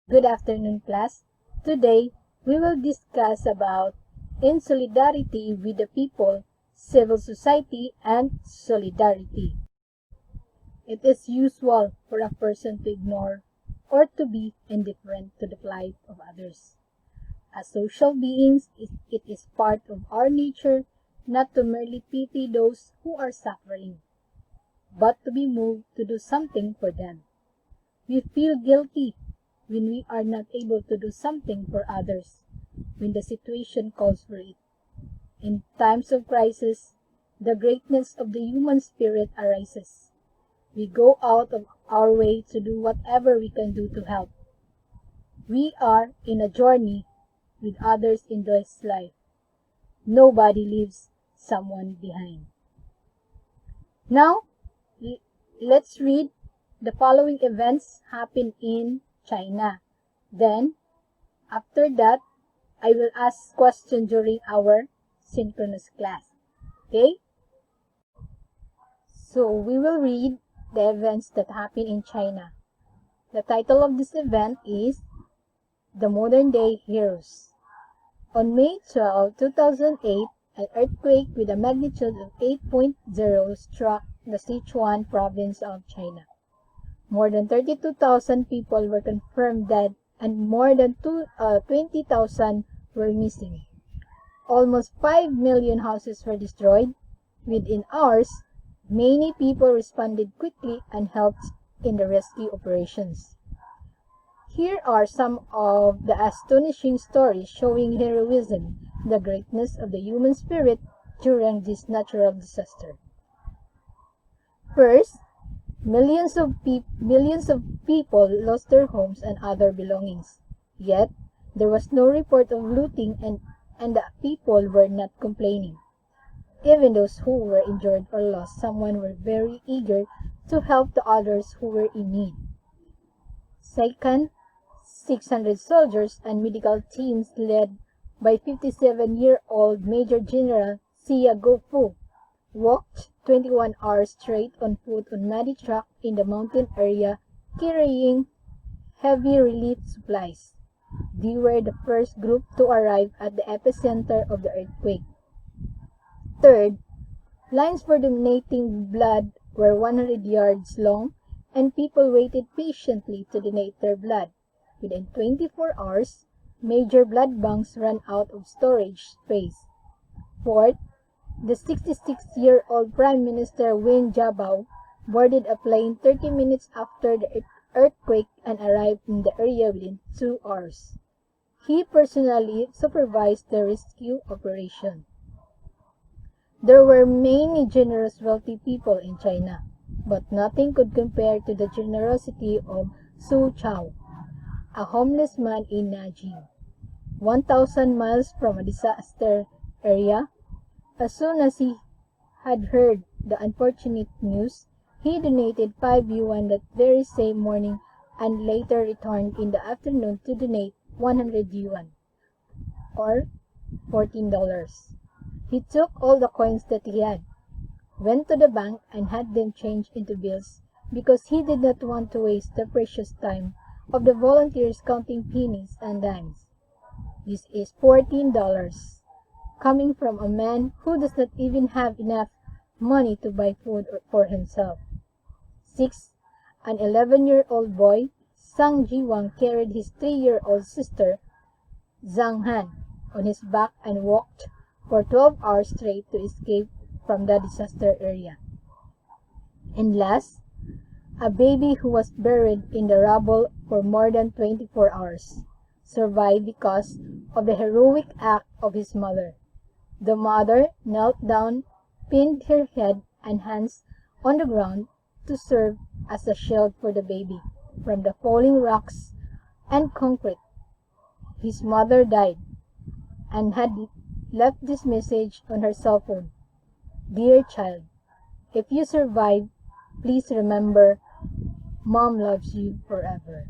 Good afternoon, class. Today, we will discuss about in solidarity with the people, civil society, and solidarity. It is usual for a person to ignore or to be indifferent to the plight of others. As social beings, it is part of our nature not to merely pity those who are suffering, but to be moved to do something for them. We feel guilty when we are not able to do something for others, when the situation calls for it. In times of crisis, the greatness of the human spirit arises. We go out of our way to do whatever we can do to help. We are in a journey with others in this life. Nobody leaves someone behind. Now, let's read the following events happen in China. Then, after that, I will ask questions during our synchronous class. Okay? So, we will read the events that happen in China. The title of this event is The Modern Day Heroes. On May 12, 2008, an earthquake with a magnitude of 8.0 struck the Sichuan province of China. More than 32,000 people were confirmed dead and more than 20,000 were missing. Almost 5 million houses were destroyed. Within hours, many people responded quickly and helped in the rescue operations. Here are some of the astonishing stories showing heroism, the greatness of the human spirit during this natural disaster. First, millions of people lost their homes and other belongings. Yet, there was no report of looting and the people were not complaining. Even those who were injured or lost someone were very eager to help the others who were in need. Second, 600 soldiers and medical teams led by 57-year-old Major General Xia Guofu walked 21 hours straight on foot on muddy track in the mountain area carrying heavy relief supplies. They were the first group to arrive at the epicenter of the earthquake. Third, lines for donating blood were 100 yards long and people waited patiently to donate their blood. Within 24 hours, major blood banks ran out of storage space. Fourth, the 66-year-old Prime Minister Wen Jiabao boarded a plane 30 minutes after the earthquake and arrived in the area within 2 hours. He personally supervised the rescue operation. There were many generous wealthy people in China, but nothing could compare to the generosity of Su Chao, a homeless man in Nanjing, 1,000 miles from a disaster area. As soon as he had heard the unfortunate news, he donated 5 yuan that very same morning and later returned in the afternoon to donate 100 yuan, or $14. He took all the coins that he had, went to the bank and had them changed into bills because he did not want to waste the precious time of the volunteers counting pennies and dimes. This is $14. Coming from a man who does not even have enough money to buy food for himself. 6. An 11-year-old boy, Sang Jiwang, carried his 3-year-old sister, Zhang Han, on his back and walked for 12 hours straight to escape from the disaster area. And last, a baby who was buried in the rubble for more than 24 hours survived because of the heroic act of his mother. The mother knelt down, pinned her head and hands on the ground to serve as a shield for the baby from the falling rocks and concrete. His mother died and had left this message on her cell phone. Dear child, if you survive, please remember, Mom loves you forever.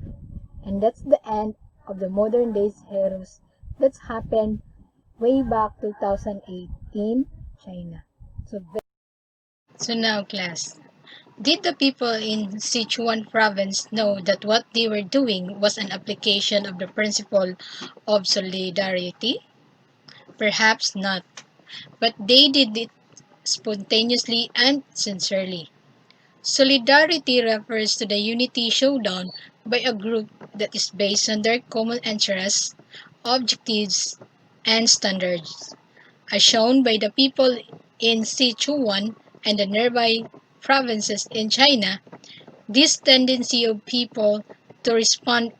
And that's the end of the modern days heroes that's happened way back 2008 in China. So now class, Did the people in Sichuan province know that what they were doing was an application of the principle of solidarity? Perhaps not, but they did it spontaneously and sincerely. Solidarity refers to the unity showdown by a group that is based on their common interests, objectives, and standards, as shown by the people in Sichuan and the nearby provinces in China. This tendency of people to respond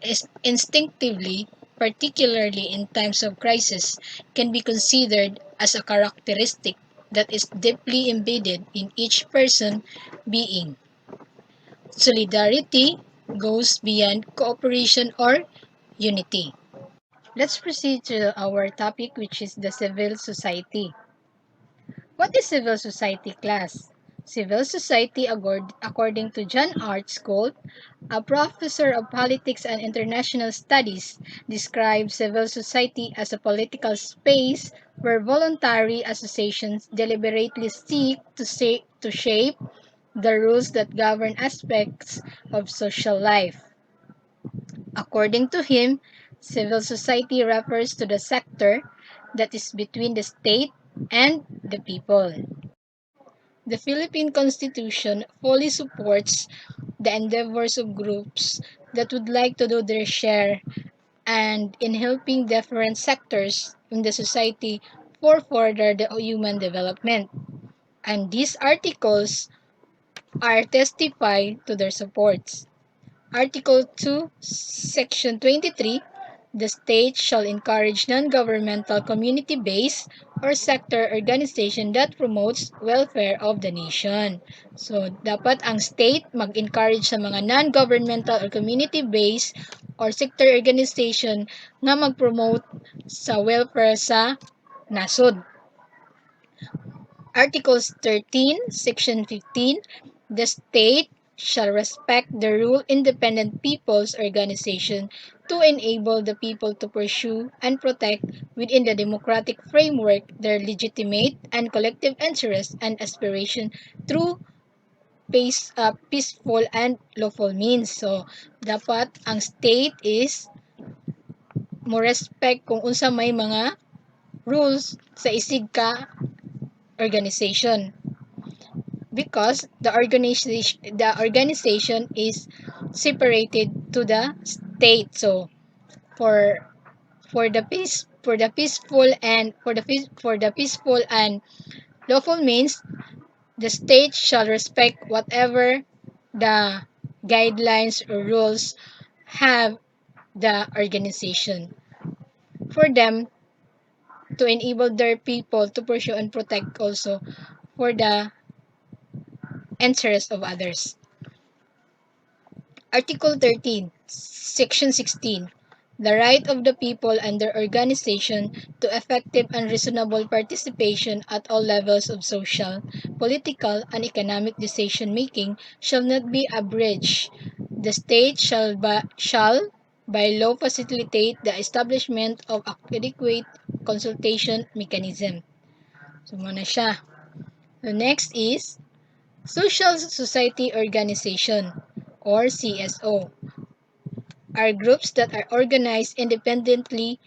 instinctively, particularly in times of crisis, can be considered as a characteristic that is deeply embedded in each person being. Solidarity goes beyond cooperation or unity. Let's proceed to our topic, which is the civil society. What is civil society class? Civil society, according to John Arts Gold, a professor of politics and international studies, describes civil society as a political space where voluntary associations deliberately seek to shape the rules that govern aspects of social life. According to him, civil society refers to the sector that is between the state and the people. The Philippine Constitution fully supports the endeavors of groups that would like to do their share and in helping different sectors in the society for further the human development. And these articles are testify to their supports. Article 2, Section 23, the state shall encourage non-governmental community-based or sector organization that promotes welfare of the nation. So, dapat ang state mag-encourage sa mga non-governmental or community-based or sector organization nga mag-promote sa welfare sa nasod. Articles 13, Section 15, the state shall respect the rule independent people's organization to enable the people to pursue and protect within the democratic framework their legitimate and collective interests and aspiration through peaceful and lawful means. So, dapat ang state is mo respect kung unsa may mga rules sa isig ka organization. Because the organization is separated to the state. So for for the peaceful and for the peaceful and lawful means, the state shall respect whatever the guidelines or rules have the organization for them to enable their people to pursue and protect also for the interests of others. Article 13, Section 16. The right of the people and their organization to effective and reasonable participation at all levels of social, political, and economic decision-making shall not be abridged. The state by law facilitate the establishment of adequate consultation mechanism. So, muna siya. The next is Social Society Organization or CSO are groups that are organized independently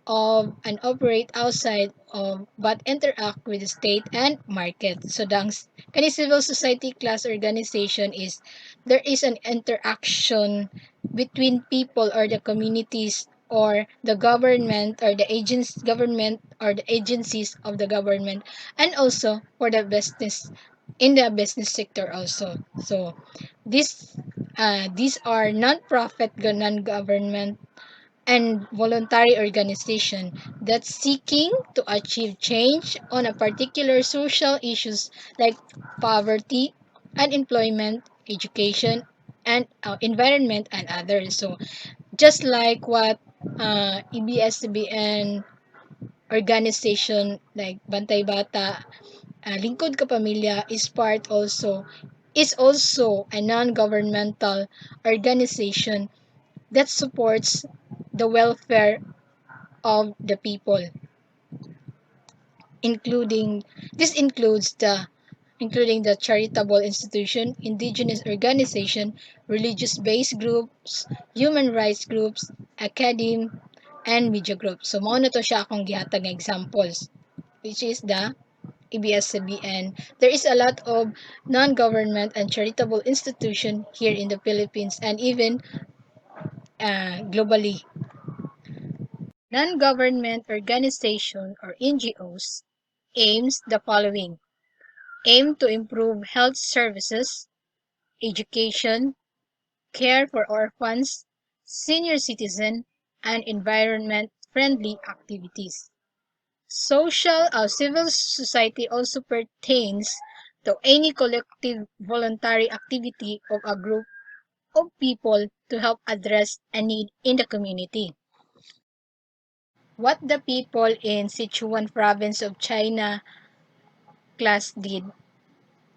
of and operate outside of but interact with the state and market. So the kani civil society class organization is there is an interaction between people or the communities or the government or the agents government or the agencies of the government and also for the business in the business sector also. So these are non-profit non-government and voluntary organization that's seeking to achieve change on a particular social issues like poverty, unemployment, education, and environment and others. So just like what EBS-CBN organization like Bantay Bata, Lingkod ka Pamilya is also a non-governmental organization that supports the welfare of the people, including this includes the including the charitable institution, indigenous organization, religious-based groups, human rights groups, academe, and media groups. So, mao na to siya akong gihatag nga examples, which is the ABS-CBN. There is a lot of non-government and charitable institution here in the Philippines and even globally. Non-government organization or NGOs aims the following: aim to improve health services, education, care for orphans, senior citizen, and environment-friendly activities. Civil society also pertains to any collective voluntary activity of a group of people to help address a need in the community. What the people in Sichuan province of China class did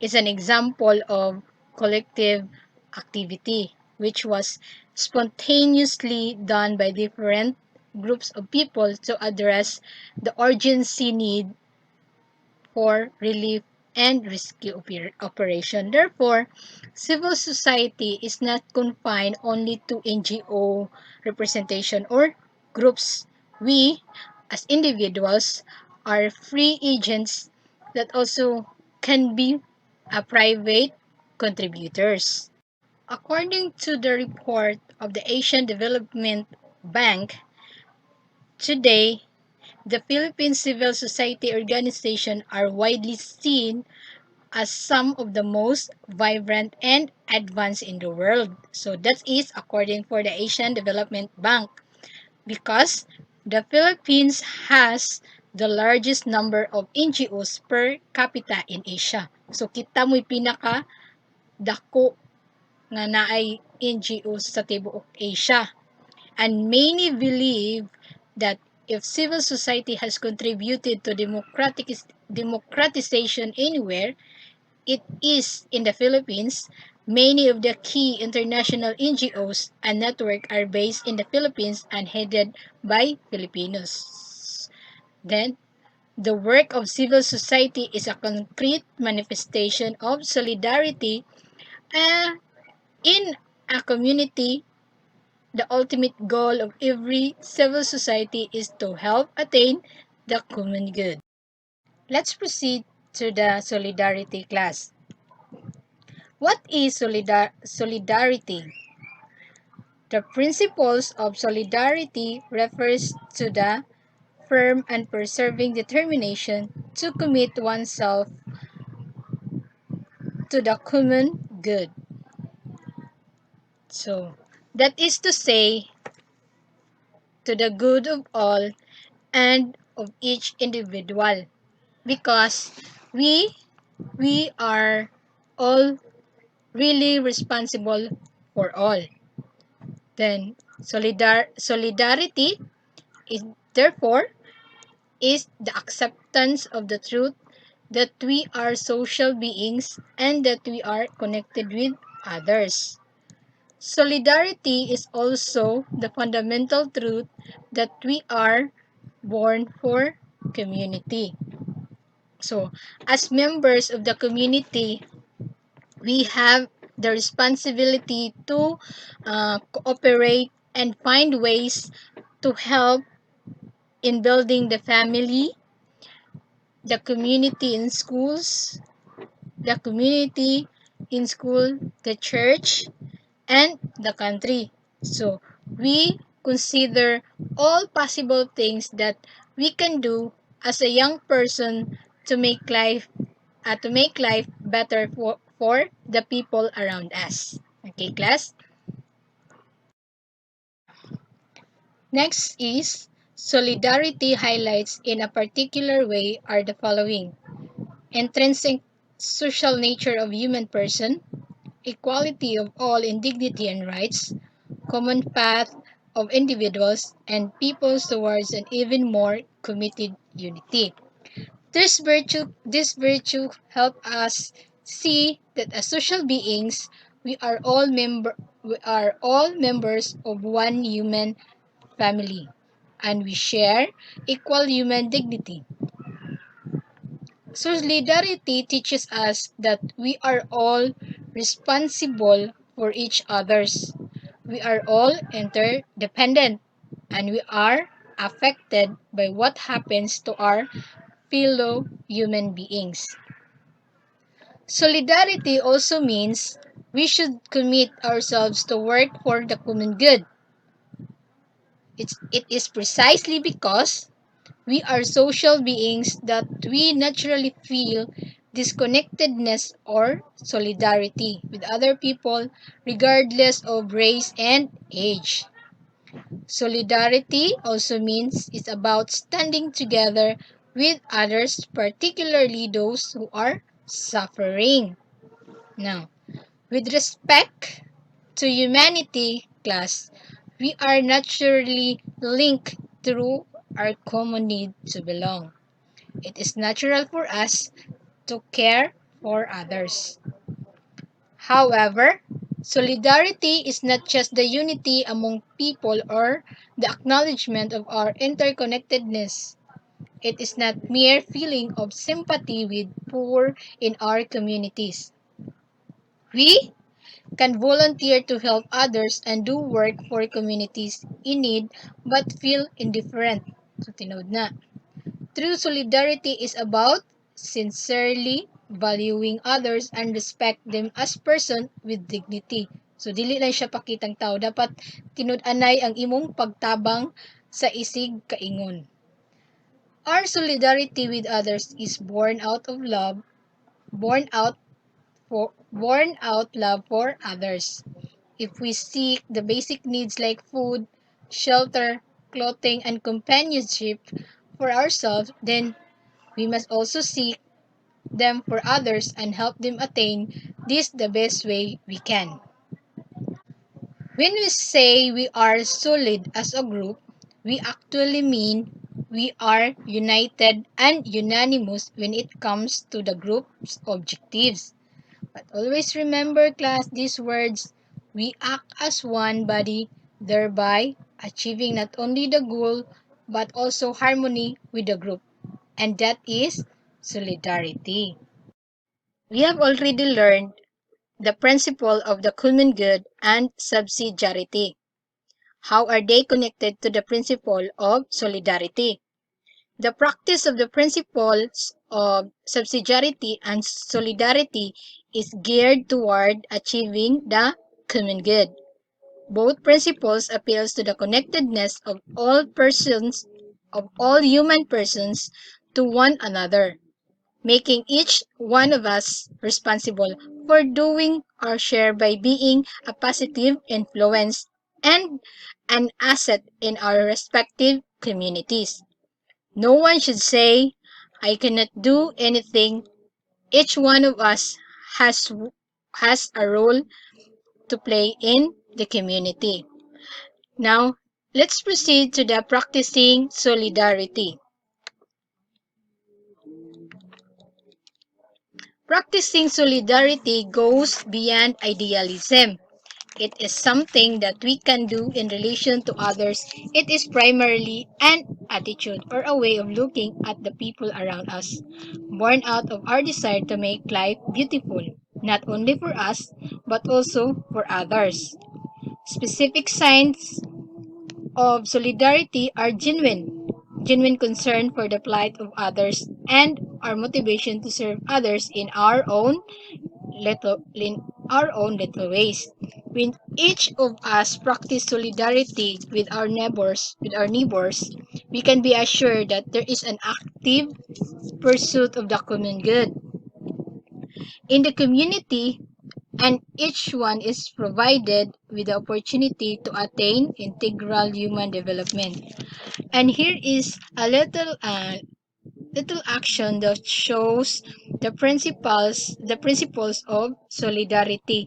is an example of collective activity, which was spontaneously done by different groups of people to address the urgency need for relief and rescue operation. Therefore, civil society is not confined only to NGO representation or groups. We, as individuals, are free agents that also can be private contributors. According to the report of the Asian Development Bank, today, the Philippine civil society organizations are widely seen as some of the most vibrant and advanced in the world. So that is according for the Asian Development Bank, because the Philippines has the largest number of NGOs per capita in Asia. So kita mo'y pinaka dako nga naay NGOs sa tibuok Asia. And many believe that if civil society has contributed to democratization anywhere, it is in the Philippines. Many of the key international NGOs and network are based in the Philippines and headed by Filipinos. Then, the work of civil society is a concrete manifestation of solidarity in a community. The ultimate goal of every civil society is to help attain the common good. Let's proceed to the solidarity class. What is solidarity? The principles of solidarity refers to the firm and persevering determination to commit oneself to the common good. So, that is to say, to the good of all and of each individual, because we we are all really responsible for all. Then solidarity is therefore is the acceptance of the truth that we are social beings and that we are connected with others. Solidarity is also the fundamental truth that we are born for community. So, as members of the community, we have the responsibility to cooperate and find ways to help in building the family, the community in schools, the community in school, the church, and the country. So, we consider all possible things that we can do as a young person to make life better for the people around us. Okay, class? Next is solidarity highlights in a particular way are the following: intrinsic social nature of human person, equality of all in dignity and rights, common path of individuals and peoples towards an even more committed unity. This virtue help us see that as social beings, we are all members of one human family, and we share equal human dignity. Solidarity teaches us that we are all responsible for each others. We are all interdependent and we are affected by what happens to our fellow human beings. Solidarity also means we should commit ourselves to work for the common good. It is precisely because we are social beings that we naturally feel disconnectedness or solidarity with other people regardless of race and age. Solidarity also means it's about standing together with others, particularly those who are suffering. Now, with respect to humanity, class, we are naturally linked through our common need to belong. It is natural for us to care for others. However, solidarity is not just the unity among people or the acknowledgement of our interconnectedness. It is not mere feeling of sympathy with poor in our communities. We can volunteer to help others and do work for communities in need but feel indifferent. So, tinood na. True solidarity is about sincerely valuing others and respect them as person with dignity. So, dili lang siya pakitang tao. Dapat tinud-anay ang imong pagtabang sa isig kaingon. Our solidarity with others is born out love for others. If we seek the basic needs like food, shelter, clothing, and companionship for ourselves, then we must also seek them for others and help them attain this the best way we can. When we say we are solid as a group, we actually mean we are united and unanimous when it comes to the group's objectives. But always remember, class, these words: we act as one body, thereby achieving not only the goal but also harmony with the group. And that is solidarity. We have already learned the principle of the common good and subsidiarity. How are they connected to the principle of solidarity? The practice of the principles of subsidiarity and solidarity is geared toward achieving the common good. Both principles appeals to the connectedness of all human persons to one another, making each one of us responsible for doing our share by being a positive influence and an asset in our respective communities. No one should say, I cannot do anything. Each one of us has, has a role to play in the community. Now, let's proceed to the practicing solidarity. Practicing solidarity goes beyond idealism. It is something that we can do in relation to others. It is primarily an attitude or a way of looking at the people around us, born out of our desire to make life beautiful, not only for us, but also for others. Specific signs of solidarity are genuine concern for the plight of others, and our motivation to serve others in our own little ways. When each of us practice solidarity with our neighbors, we can be assured that there is an active pursuit of the common good in the community, and each one is provided with the opportunity to attain integral human development. And here is a little action that shows the principles of solidarity.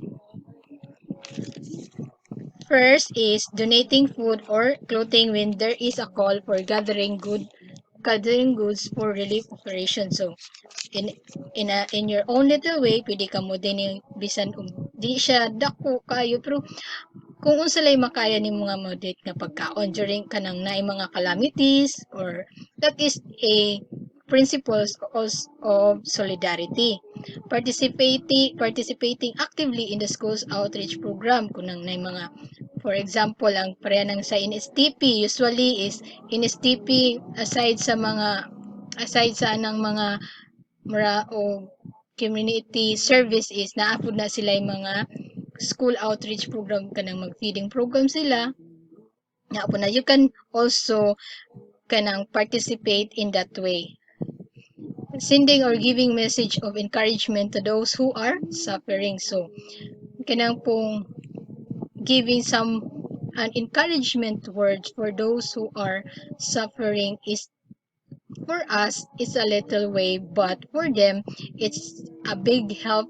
First is donating food or clothing when there is a call for gathering goods for relief operations. So in your own little way, pwede ka mo din bisan di siya dako kayo, pero kung unsa lay makaya ni mga modit nga pagkaon during kanang naay mga calamities, or that is a principles of solidarity. Participating actively in the school's outreach program. Kunang na mga, for example, ang pareha ng sa NSTP, usually is NSTP aside sa anang mga o community service is naapod na sila yung mga school outreach program kanang mag-feeding program sila. Naapod na you can also kanang participate in that way. Sending or giving message of encouragement to those who are suffering. So, kanang pong giving some an encouragement words for those who are suffering is for us it's a little way, but for them it's a big help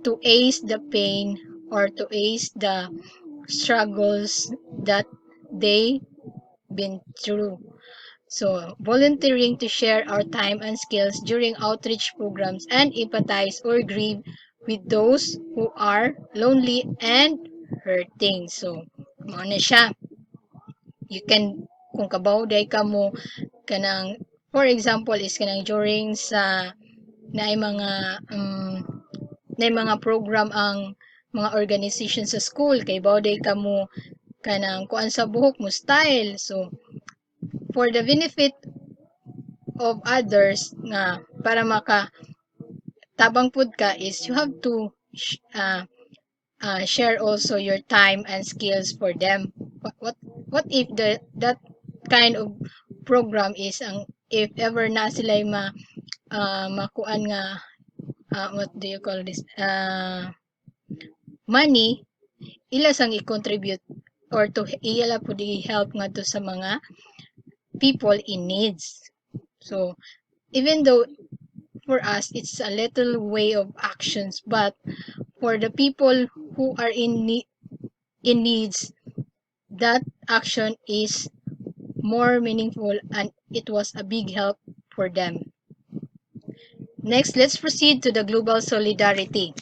to ease the pain or to ease the struggles that they been through. So, volunteering to share our time and skills during outreach programs and empathize or grieve with those who are lonely and hurting. So, mao na siya. You can, kung kabawday ka mo, kanang, for example, is kanang during sa, na mga program ang mga organization sa school, kay bawday ka mo, kanang kuan sa buhok mo style. So, for the benefit of others nga para maka tabang pud ka is you have to share also your time and skills for them. What if that kind of program is ang if ever na sila makuan nga what do you call this money ila sang i-contribute or to ila pud i-help nga to sa mga people in needs. So even though for us it's a little way of actions, but for the people who are in needs, that action is more meaningful and it was a big help for them. Next, let's proceed to the global solidarity.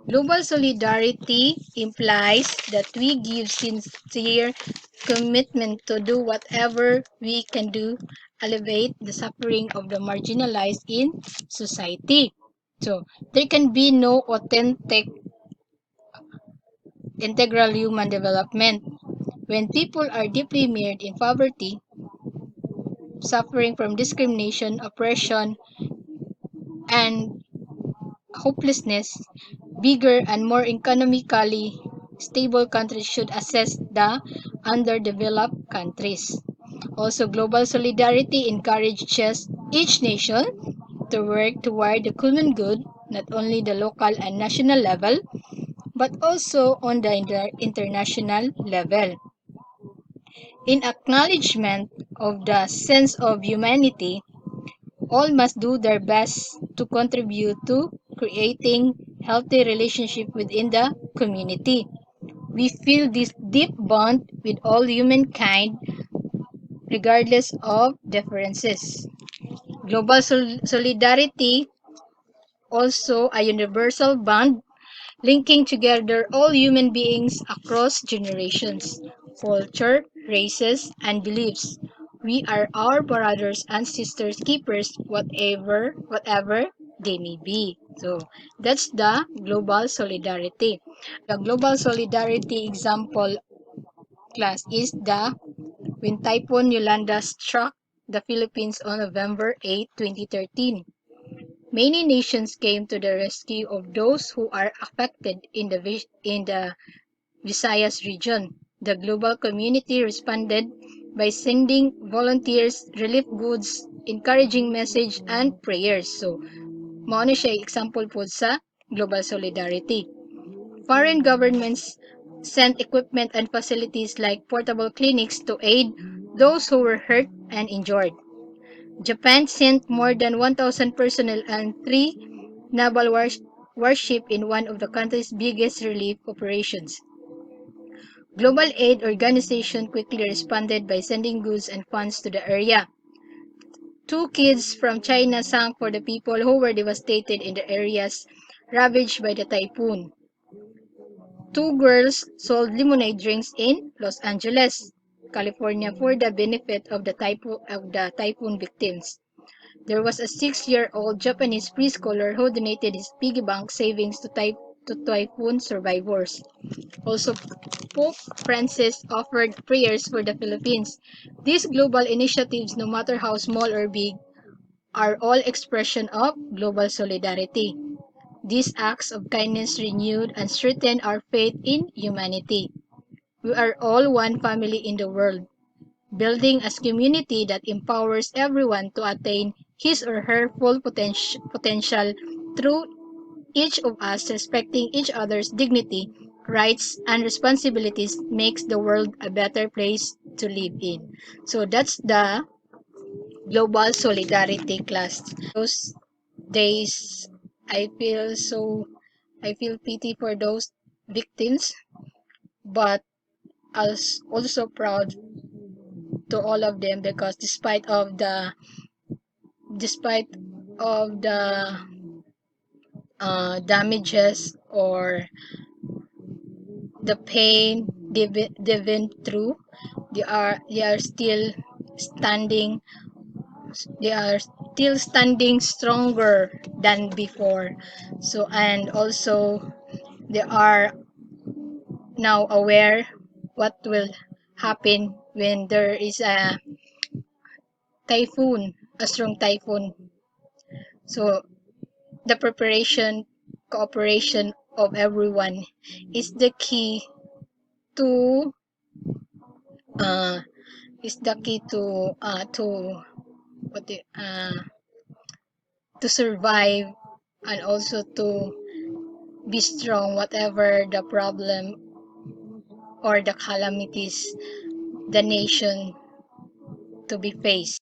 Global solidarity implies that we give sincere commitment to do whatever we can do alleviate the suffering of the marginalized in society. So, there can be no authentic integral human development when people are deeply mired in poverty, suffering from discrimination, oppression, and hopelessness. Bigger and more economically stable countries should assess the underdeveloped countries. Also, global solidarity encourages each nation to work toward the common good, not only the local and national level, but also on the international level. In acknowledgement of the sense of humanity, all must do their best to contribute to creating healthy relationship within the community. We feel this deep bond with all humankind regardless of differences. Global solidarity also a universal bond linking together all human beings across generations, culture, races, and beliefs. We are our brothers and sisters keepers, whatever they may be. So that's the global solidarity. The global solidarity example class is the when Typhoon Yolanda struck the Philippines on November 8, 2013. Many nations came to the rescue of those who are affected in the Visayas region. The global community responded by sending volunteers, relief goods, encouraging message, and prayers. So, mao na siya example po sa global solidarity. Foreign governments sent equipment and facilities like portable clinics to aid those who were hurt and injured. Japan sent more than 1,000 personnel and 3 naval warships in one of the country's biggest relief operations. Global aid organizations quickly responded by sending goods and funds to the area. 2 kids from China sang for the people who were devastated in the areas ravaged by the typhoon. 2 girls sold lemonade drinks in Los Angeles, California for the benefit of the typhoon victims. There was a 6-year-old Japanese preschooler who donated his piggy bank savings to typhoon survivors. Also, Pope Francis offered prayers for the Philippines. These global initiatives, no matter how small or big, are all expression of global solidarity. These acts of kindness renewed and strengthened our faith in humanity. We are all one family in the world, building a community that empowers everyone to attain his or her full potential through each of us respecting each other's dignity, rights, and responsibilities makes the world a better place to live in. So that's the global solidarity class. Those days, I feel so, I feel pity for those victims, but I was also proud to all of them because despite of the damages or the pain they've been through, they are still standing they are still standing stronger than before. So, and also they are now aware what will happen when there is a strong typhoon. So the preparation, cooperation of everyone is the key to uh, to what to survive and also to be strong whatever the problem or the calamities the nation to be faced.